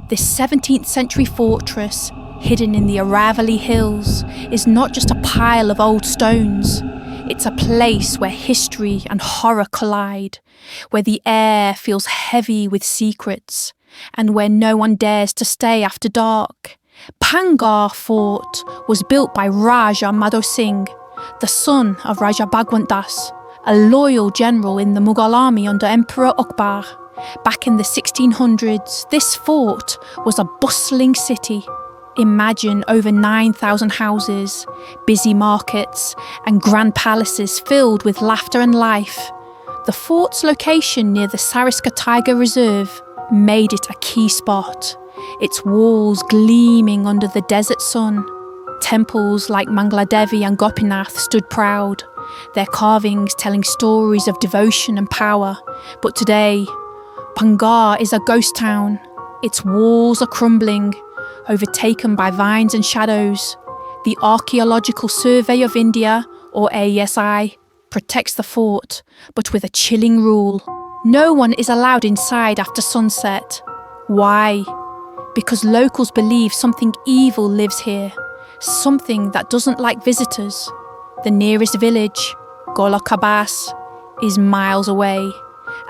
This 17th century fortress, hidden in the Aravalli Hills, is not just a pile of old stones. It's a place where history and horror collide, where the air feels heavy with secrets, and where no one dares to stay after dark. Bhangarh Fort was built by Raja Madho Singh, the son of Raja Bhagwant Das, a loyal general in the Mughal army under Emperor Akbar. Back in the 1600s, this fort was a bustling city. Imagine over 9,000 houses, busy markets, and grand palaces filled with laughter and life. The fort's location near the Scariest Tiger Reserve made it a key spot, its walls gleaming under the desert sun. Temples like Mangaladevi and Gopinath stood proud, their carvings telling stories of devotion and power. But today, Bhangarh is a ghost town. Its walls are crumbling, overtaken by vines and shadows. The Archaeological Survey of India, or AESI, protects the fort, but with a chilling rule. No one is allowed inside after sunset. Why? Because locals believe something evil lives here, something that doesn't like visitors. The nearest village, Gola Kabas, is miles away,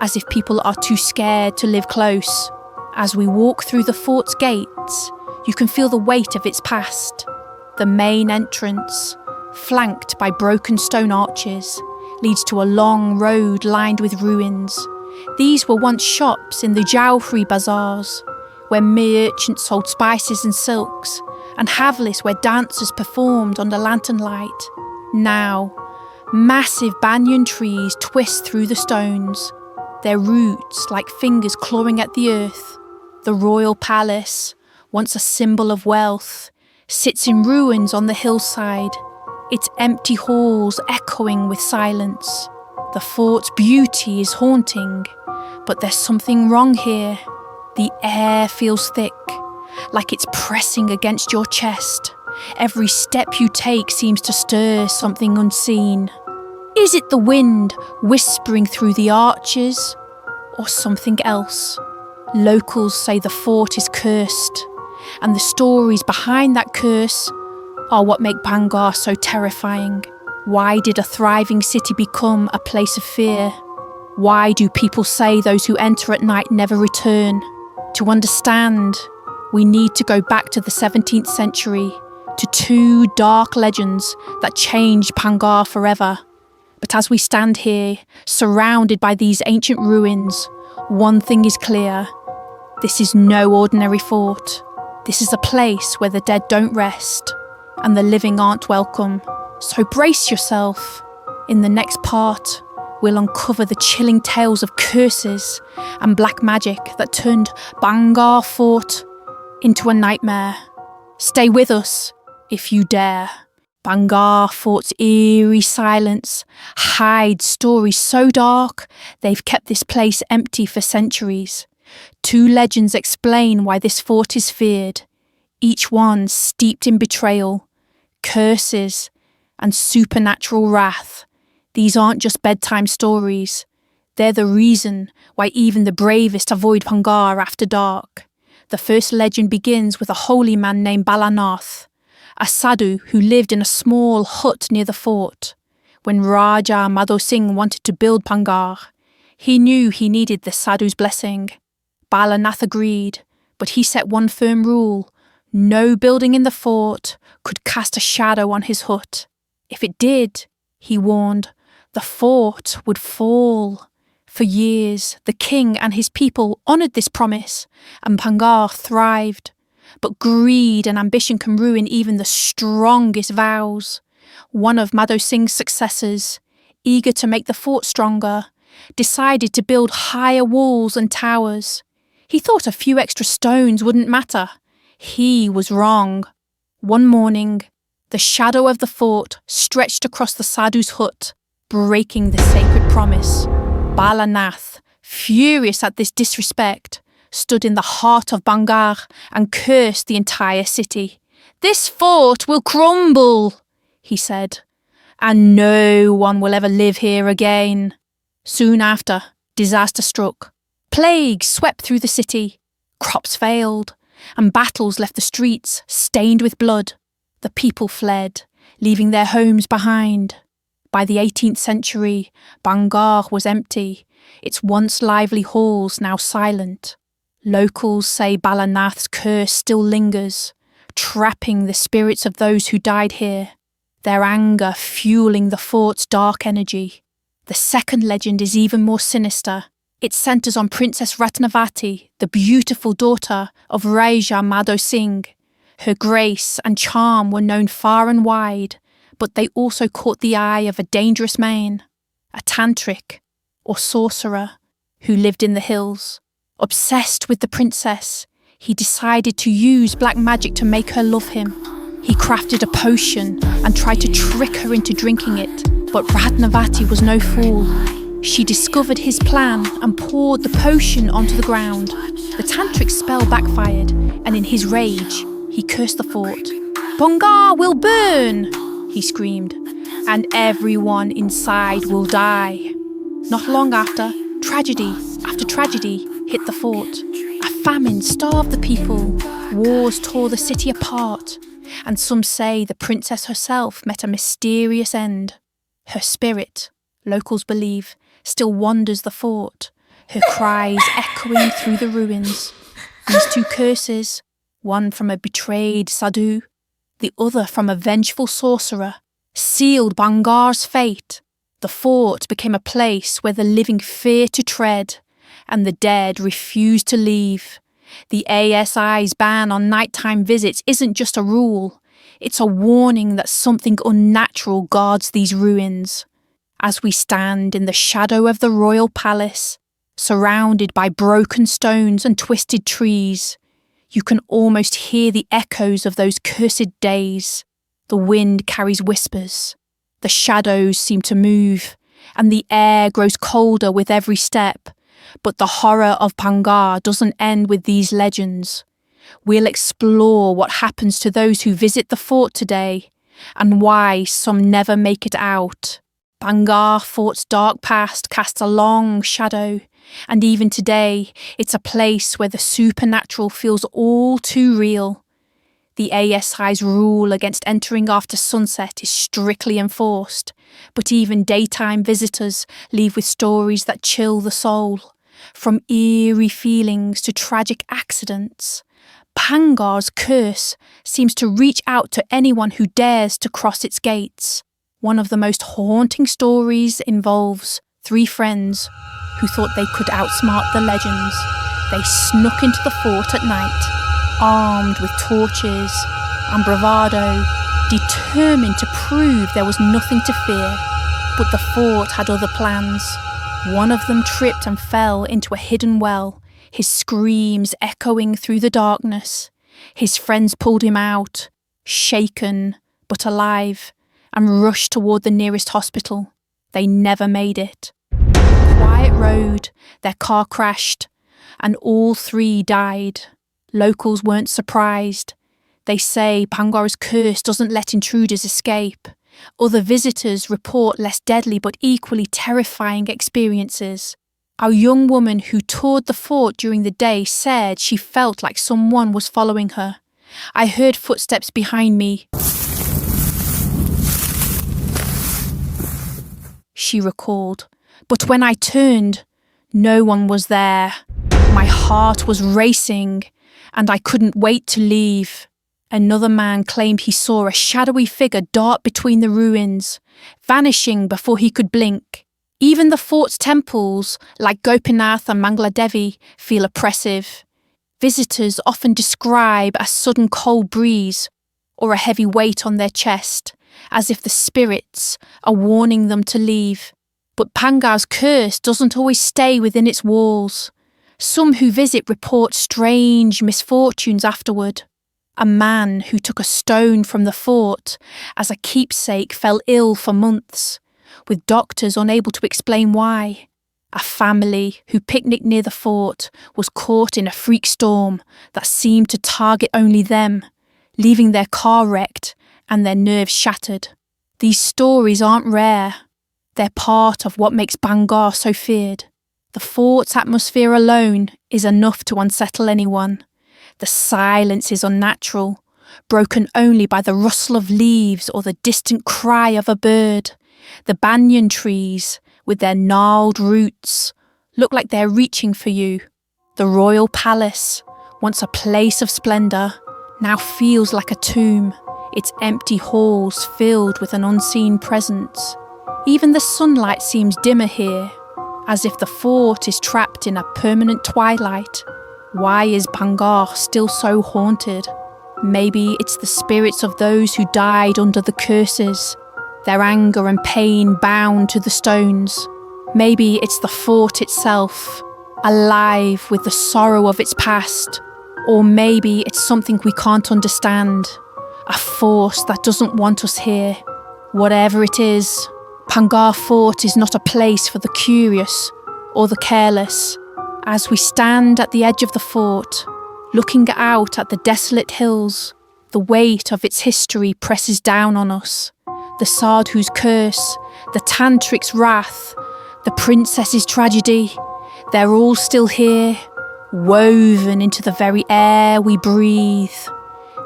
as if people are too scared to live close. As we walk through the fort's gates, you can feel the weight of its past. The main entrance, flanked by broken stone arches, leads to a long road lined with ruins. These were once shops in the Jowhri bazaars, where merchants sold spices and silks, and Havlis where dancers performed under lantern light. Now, massive banyan trees twist through the stones, their roots like fingers clawing at the earth. The royal palace, once a symbol of wealth, sits in ruins on the hillside, its empty halls echoing with silence. The fort's beauty is haunting, but there's something wrong here. The air feels thick, like it's pressing against your chest. Every step you take seems to stir something unseen. Is it the wind whispering through the arches, or something else? Locals say the fort is cursed, and the stories behind that curse are what make Bhangarh so terrifying. Why did a thriving city become a place of fear? Why do people say those who enter at night never return? To understand, we need to go back to the 17th century, to two dark legends that changed Bhangarh forever. But as we stand here, surrounded by these ancient ruins, one thing is clear. This is no ordinary fort. This is a place where the dead don't rest, and the living aren't welcome. So brace yourself. In the next part, we'll uncover the chilling tales of curses and black magic that turned Bhangarh Fort into a nightmare. Stay with us, if you dare. Bhangarh Fort's eerie silence hides stories so dark they've kept this place empty for centuries. Two legends explain why this fort is feared, each one steeped in betrayal, curses, and supernatural wrath. These aren't just bedtime stories. They're the reason why even the bravest avoid Bhangarh after dark. The first legend begins with a holy man named Balanath, a sadhu who lived in a small hut near the fort. When Raja Madho Singh wanted to build Bhangarh, he knew he needed the sadhu's blessing. Balanath agreed, but he set one firm rule: no building in the fort could cast a shadow on his hut. If it did, he warned, the fort would fall. For years, the king and his people honoured this promise, and Bhangarh thrived. But greed and ambition can ruin even the strongest vows. One of Madho Singh's successors, eager to make the fort stronger, decided to build higher walls and towers. He thought a few extra stones wouldn't matter. He was wrong. One morning, the shadow of the fort stretched across the sadhu's hut, breaking the sacred promise. Balanath, furious at this disrespect, stood in the heart of Bhangarh and cursed the entire city. "This fort will crumble," he said, "and no one will ever live here again." Soon after, disaster struck. Plague swept through the city. Crops failed, and battles left the streets stained with blood. The people fled, leaving their homes behind. By the 18th century, Bhangarh was empty, its once lively halls now silent. Locals say Balanath's curse still lingers, trapping the spirits of those who died here, their anger fueling the fort's dark energy. The second legend is even more sinister. It centres on Princess Ratnavati, the beautiful daughter of Raja Madho Singh. Her grace and charm were known far and wide, but they also caught the eye of a dangerous man, a tantric, or sorcerer, who lived in the hills. Obsessed with the princess, he decided to use black magic to make her love him. He crafted a potion and tried to trick her into drinking it, but Ratnavati was no fool. She discovered his plan and poured the potion onto the ground. The tantric spell backfired, and in his rage, he cursed the fort. "Bhangarh will burn!" he screamed, "and everyone inside will die." Not long after, tragedy after tragedy hit the fort. A famine starved the people, wars tore the city apart, and some say the princess herself met a mysterious end. Her spirit, locals believe, still wanders the fort, her cries echoing through the ruins. These two curses, one from a betrayed sadhu, the other from a vengeful sorcerer, sealed Bhangarh's fate. The fort became a place where the living feared to tread, and the dead refused to leave. The ASI's ban on nighttime visits isn't just a rule, it's a warning that something unnatural guards these ruins. As we stand in the shadow of the royal palace, surrounded by broken stones and twisted trees, you can almost hear the echoes of those cursed days. The wind carries whispers, the shadows seem to move, and the air grows colder with every step. But the horror of Bhangarh doesn't end with these legends. We'll explore what happens to those who visit the fort today, and why some never make it out. Bhangarh Fort's dark past casts a long shadow, and even today, it's a place where the supernatural feels all too real. The ASI's rule against entering after sunset is strictly enforced, but even daytime visitors leave with stories that chill the soul. From eerie feelings to tragic accidents, Bhangarh's curse seems to reach out to anyone who dares to cross its gates. One of the most haunting stories involves three friends who thought they could outsmart the legends. They snuck into the fort at night, armed with torches and bravado, determined to prove there was nothing to fear. But the fort had other plans. One of them tripped and fell into a hidden well, his screams echoing through the darkness. His friends pulled him out, shaken but alive, and rushed toward the nearest hospital. They never made it. On a quiet road, their car crashed, and all three died. Locals weren't surprised. They say Bhangarh's curse doesn't let intruders escape. Other visitors report less deadly but equally terrifying experiences. A young woman who toured the fort during the day said she felt like someone was following her. "I heard footsteps behind me," she recalled. "But when I turned, no one was there. My heart was racing, and I couldn't wait to leave." Another man claimed he saw a shadowy figure dart between the ruins, vanishing before he could blink. Even the fort's temples, like Gopinath and Mangaladevi, feel oppressive. Visitors often describe a sudden cold breeze or a heavy weight on their chest, as if the spirits are warning them to leave. But Bhangarh's curse doesn't always stay within its walls. Some who visit report strange misfortunes afterward. A man who took a stone from the fort as a keepsake fell ill for months, with doctors unable to explain why. A family who picnicked near the fort was caught in a freak storm that seemed to target only them, leaving their car wrecked and their nerves shattered. These stories aren't rare. They're part of what makes Bhangarh so feared. The fort's atmosphere alone is enough to unsettle anyone. The silence is unnatural, broken only by the rustle of leaves or the distant cry of a bird. The banyan trees, with their gnarled roots, look like they're reaching for you. The royal palace, once a place of splendour, now feels like a tomb, its empty halls filled with an unseen presence. Even the sunlight seems dimmer here, as if the fort is trapped in a permanent twilight. Why is Bhangarh still so haunted? Maybe it's the spirits of those who died under the curses, their anger and pain bound to the stones. Maybe it's the fort itself, alive with the sorrow of its past. Or maybe it's something we can't understand, a force that doesn't want us here. Whatever it is, Bhangarh Fort is not a place for the curious or the careless. As we stand at the edge of the fort, looking out at the desolate hills, the weight of its history presses down on us. The Sadhu's curse, the Tantric's wrath, the princess's tragedy, they're all still here, woven into the very air we breathe.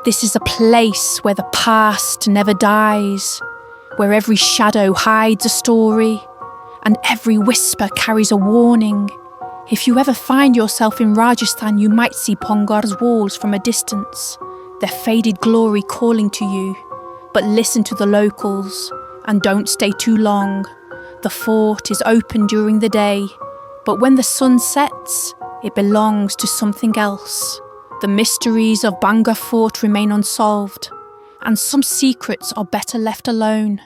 This is a place where the past never dies, where every shadow hides a story, and every whisper carries a warning. If you ever find yourself in Rajasthan, you might see Bhangarh's walls from a distance, their faded glory calling to you. But listen to the locals, and don't stay too long. The fort is open during the day, but when the sun sets, it belongs to something else. The mysteries of Bhangarh Fort remain unsolved, and some secrets are better left alone.